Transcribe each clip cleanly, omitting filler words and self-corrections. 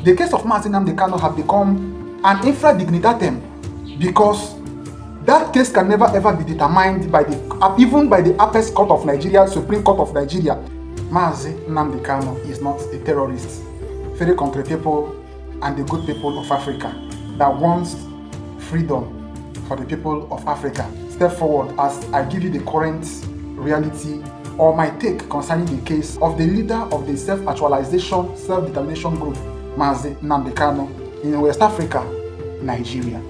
The case of Mazi Nnamdi Kanu have become an Infra Dignitatem because that case can never ever be determined by even by the apex court of Nigeria, Supreme Court of Nigeria. Mazi Nnamdi Kanu is not a terrorist. Very country people and the good people of Africa that wants freedom for the people of Africa. Step forward as I give you the current reality or my take concerning the case of the leader of the self-actualization, self-determination group, Mazi Nnamdi Kanu, in West Africa, Nigeria.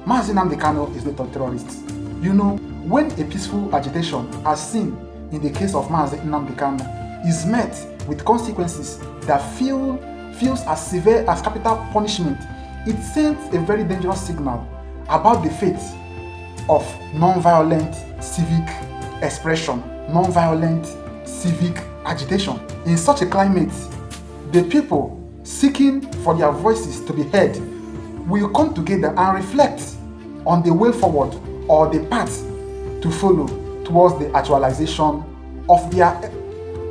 Mazi Nnamdi Kanu is not a terrorist. You know, when a peaceful agitation, as seen in the case of Mazi Nnamdi Kanu, is met with consequences that feels as severe as capital punishment, it sends a very dangerous signal about the fate of non-violent civic expression, non-violent civic agitation. In such a climate, the people seeking for their voices to be heard will come together and reflect on the way forward or the path to follow towards the actualization of their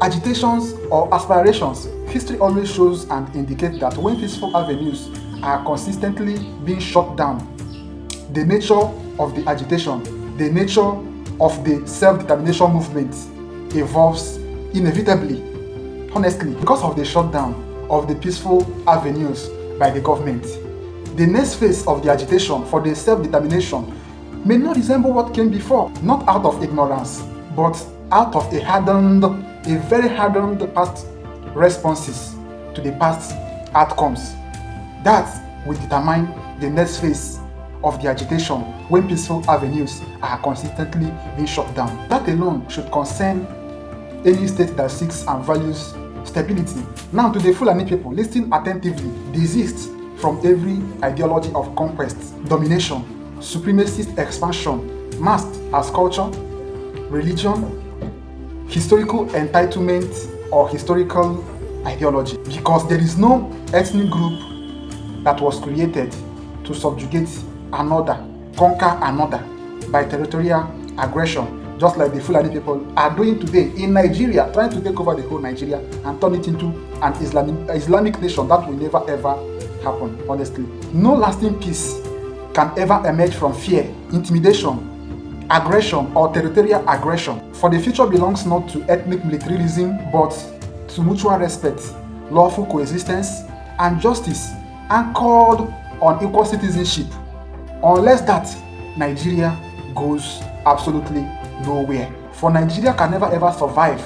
agitations or aspirations. History always shows and indicates that when peaceful avenues are consistently being shut down, the nature of the agitation, the nature of the self-determination movement evolves inevitably, honestly, because of the shutdown of the peaceful avenues by the government. The next phase of the agitation for the self-determination may not resemble what came before, not out of ignorance, but out of a very hardened past responses to the past outcomes. That will determine the next phase of the agitation when peaceful avenues are consistently being shut down. That alone should concern any state that seeks and values stability. Now, to the Fulani people, listen attentively. Desist from every ideology of conquest, domination, supremacist expansion, masked as culture, religion, historical entitlement, or historical ideology. Because there is no ethnic group that was created to subjugate another, conquer another by territorial aggression, just like the Fulani people are doing today in Nigeria, trying to take over the whole Nigeria and turn it into an Islamic nation. That will never ever happen, honestly. No lasting peace can ever emerge from fear, intimidation, aggression, or territorial aggression. For the future belongs not to ethnic militarism, but to mutual respect, lawful coexistence, and justice, anchored on equal citizenship. Unless that, Nigeria goes absolutely nowhere. For Nigeria can never ever survive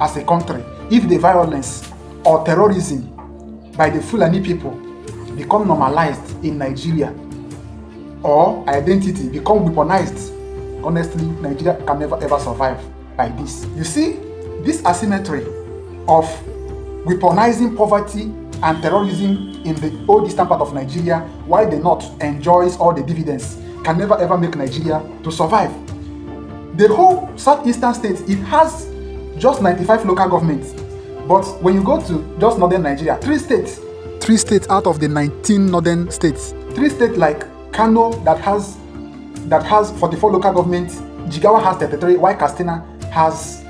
as a country if the violence or terrorism by the Fulani people become normalized in Nigeria, or identity become weaponized. Honestly, Nigeria can never ever survive by this. You see, this asymmetry of weaponizing poverty and terrorism in the old eastern part of Nigeria, while the north enjoys all the dividends, can never ever make Nigeria to survive. The whole southeastern states, it has just 95 local governments, but when you go to just northern Nigeria, three states out of the 19 northern states, 3 states like Kano that has 44 local governments, Jigawa has 33, while Katsina has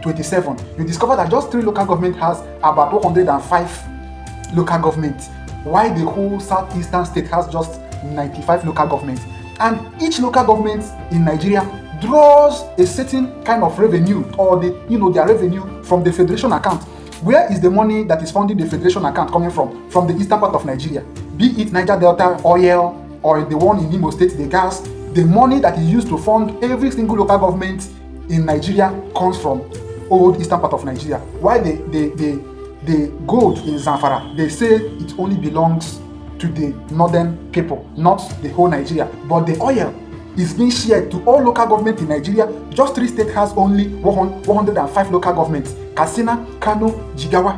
27. You discover that just 3 local governments has about 105 local governments, while the whole southeastern state has just 95 local governments. And each local government in Nigeria draws a certain kind of revenue, or their revenue from the federation account. Where is the money that is funding the federation account coming from? From the eastern part of Nigeria, be it Niger Delta oil or the one in Imo State, the gas. The money that is used to fund every single local government in Nigeria comes from old eastern part of Nigeria. While the gold in Zamfara, they say it only belongs to the northern people, not the whole Nigeria. But the oil is being shared to all local government in Nigeria. Just 3 states has only 105 local governments: Katsina, Kano, Jigawa,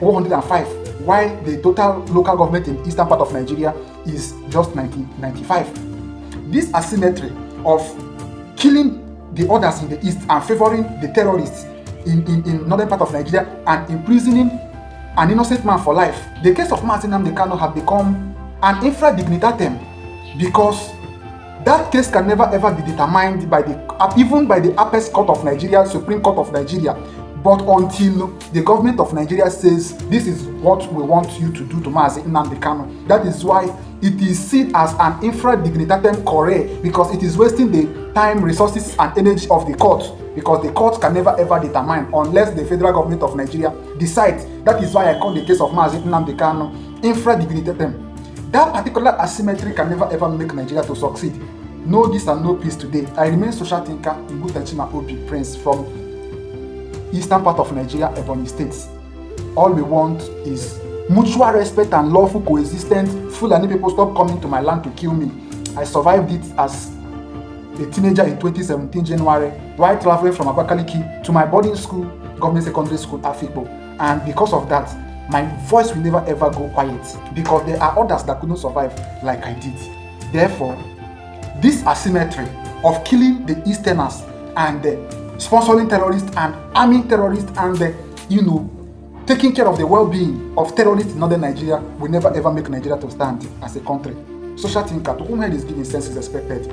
105. While the total local government in eastern part of Nigeria is just 95. This asymmetry of killing the others in the east and favoring the terrorists in northern part of Nigeria and imprisoning an innocent man for life. The case of Mazi Nnamdi Kanu have become an Infra Dignitatem because that case can never ever be determined by even by the apex court of Nigeria, Supreme Court of Nigeria. But until the government of Nigeria says this is what we want you to do to Mazi Nnamdi Kanu, that is why it is seen as an Infra Dignitatem core, because it is wasting the time, resources and energy of the court, because the court can never ever determine unless the federal government of Nigeria decides. That is why I call the case of Mazi Nnamdi Kanu Infra Dignitatem. That particular asymmetry can never ever make Nigeria to succeed. No this and no peace today. I remain social thinker Ngwuta Chimaobi, Prince from eastern part of Nigeria, Ebonyi State. All we want is mutual respect and lawful coexistence. Fulani people stop coming to my land to kill me. I survived it as a teenager in 2017 January while traveling from Abakaliki to my boarding school, government secondary school, Afikpo. And because of that, my voice will never ever go quiet, because there are others that couldn't survive like I did. Therefore, this asymmetry of killing the Easterners and sponsoring terrorists and arming terrorists and taking care of the well-being of terrorists in northern Nigeria will never ever make Nigeria to stand as a country. Social thinker, to whom head is given, sense is expected.